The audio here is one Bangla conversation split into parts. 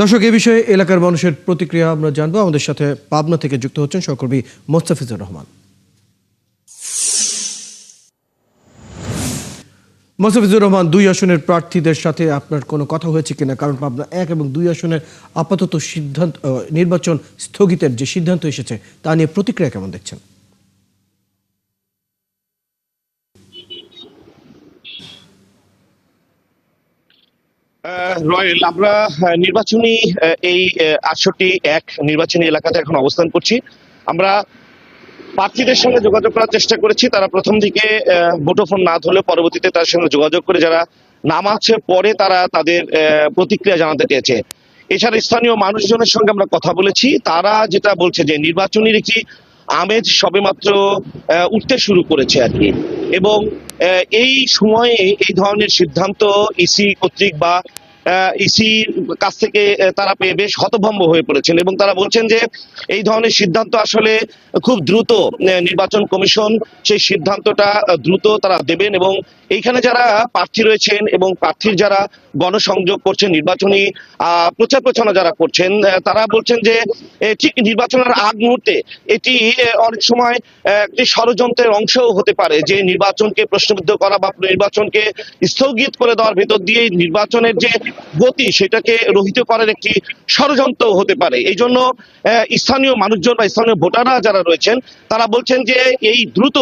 দর্শক, এই বিষয়ে এলাকার মানুষের প্রতিক্রিয়া আমরা জানবো। আমাদের সাথে পাবনা থেকে যুক্ত হচ্ছেন সহকর্মী মোস্তাফিজুর রহমান। মোস্তাফিজুর রহমান, 2 আসনের প্রার্থীদের সাথে আপনার কোনো কথা হয়েছে কিনা? কারণ পাবনা 1 এবং 2 আসনের আপাতত সিদ্ধান্ত, নির্বাচন স্থগিতের যে সিদ্ধান্ত এসেছে তা নিয়ে প্রতিক্রিয়া কেমন দেখছেন? রয়েল, আমরা নির্বাচনী এই 68-1 নির্বাচনী এলাকাতে এখন অবস্থান করছি। আমরা প্রার্থীদের সঙ্গে যোগাযোগ করার চেষ্টা করেছি। তারা প্রথম দিকে মুঠোফোন না ধরলে পরবর্তীতে তার সঙ্গে যোগাযোগ করে যারা নাম আছে পরে তারা তাদের প্রতিক্রিয়া জানাতে চেয়েছে। এছাড়া স্থানীয় মানুষজনের সঙ্গে আমরা কথা বলেছি। তারা যেটা বলছে যে নির্বাচনের একটি আমেজ সবেমাত্র উঠতে শুরু করেছে আর কি, এবং এই সময়ে এই ধরনের সিদ্ধান্ত ইসি কর্তৃক বা ইসির কাছ থেকে তারা পেয়ে বেশ হতভম্ব হয়ে পড়েছেন, এবং তারা বলছেন যে এই ধরনের সিদ্ধান্ত আসলে খুব দ্রুত নির্বাচন কমিশন সেই সিদ্ধান্তটা দ্রুত তারা দেবেন, এবং এইখানে যারা প্রার্থী রয়েছেন এবং প্রার্থীর যারা গণসংযোগ করছেন, নির্বাচনী প্রচার প্রচারণা যারা করছেন, তারা বলছেন যে ঠিক নির্বাচনের আগ মুহূর্তে এটি অনেক সময় একটি ষড়যন্ত্রের অংশও হতে পারে, যে নির্বাচনকে প্রশ্নবিদ্ধ করা বা নির্বাচনকে স্থগিত করে দেওয়ার ভেতর দিয়ে নির্বাচনের যে গতি সেটাকে রহিত করার একটি ষড়যন্ত্র হতে পারে। এই জন্য স্থানীয় মানুষজন বা স্থানীয় ভোটাররা যারা রয়েছেন তারা বলছেন যে এই দ্রুত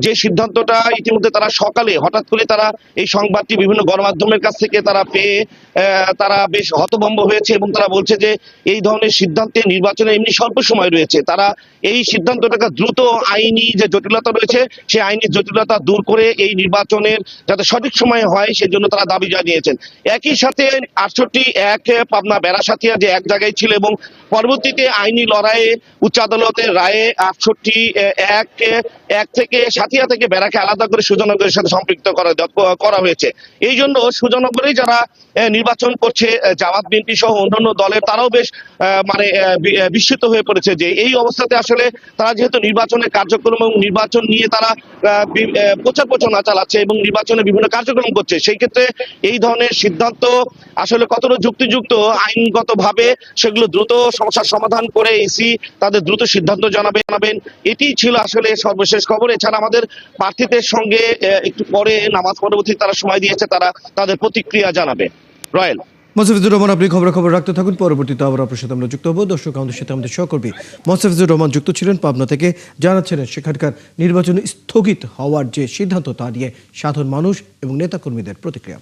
যে সিদ্ধান্তটা ইতিমধ্যে তারা সকালে হঠাৎ করে তারা এই সংবাদটি বিভিন্ন গণমাধ্যমের কাছ থেকে তারা পেয়ে তারা বেশ হতভম্ব হয়েছে, এবং তারা বলছে যে এই ধরনের সিদ্ধান্তে নির্বাচনে এমনি স্বল্প সময় রয়েছে, তারা এই সিদ্ধান্তটাকে দ্রুত আইনি যে জটিলতা রয়েছে সেই আইনি জটিলতা দূর করে এই নির্বাচনের যাতে সঠিক সময়ে হয় সেজন্য তারা দাবি জানিয়েছেন। একই সাথে 68-1 পাবনা বেড়াসাথিয়া যে এক জায়গায় ছিল এবং পরবর্তীতে আইনি লড়াইয়ে উচ্চ আদালতের রায়ে 68-1 থেকে সাথিয়া থেকে বেড়াকে আলাদা করে সুজনগরের সাথে সম্পৃক্ত করা হয়েছে। এই জন্য সুজনগরে যারা নির্বাচন করছে জামাত বিএনপি সহ অন্যান্য দলের, তারাও বেশ বিস্মিত হয়ে পড়েছে যে এই অবস্থাতে আসলে তারা যেহেতু নির্বাচনের কার্যক্রম এবং নির্বাচন নিয়ে তারা প্রচার প্রচারণা চালাচ্ছে এবং নির্বাচনে বিভিন্ন কার্যক্রম করছে, সেই ক্ষেত্রে এই ধরনের সিদ্ধান্ত আসলে কতটা যুক্তিযুক্ত আইনগত ভাবে সেগুলো দ্রুত সমস্যার সমাধান করে ইসি তাদের দ্রুত সিদ্ধান্ত জানাবেন। এটি ছিল আসলে সর্বশেষ খবর। এছাড়া আমাদের প্রার্থীদের সঙ্গে একটু পরে নামাজ পরবর্তী তারা সময় দিয়েছে, তারা তাদের প্রতিক্রিয়া জানাবে। রয়েল, মোস্তাফিজুর রহমান, আপনি খবর রাখতে থাকুন। পরবর্তীতে আবার আপনার সাথে আমরা যুক্ত হবো। দর্শক, আমাদের সাথে আমাদের সহকর্মী মোস্তাফিজুর রহমান যুক্ত ছিলেন পাবনা থেকে, জানাচ্ছিলেন সেখানকার নির্বাচন স্থগিত হওয়ার যে সিদ্ধান্ত তা নিয়ে সাধারণ মানুষ এবং নেতাকর্মীদের প্রতিক্রিয়া।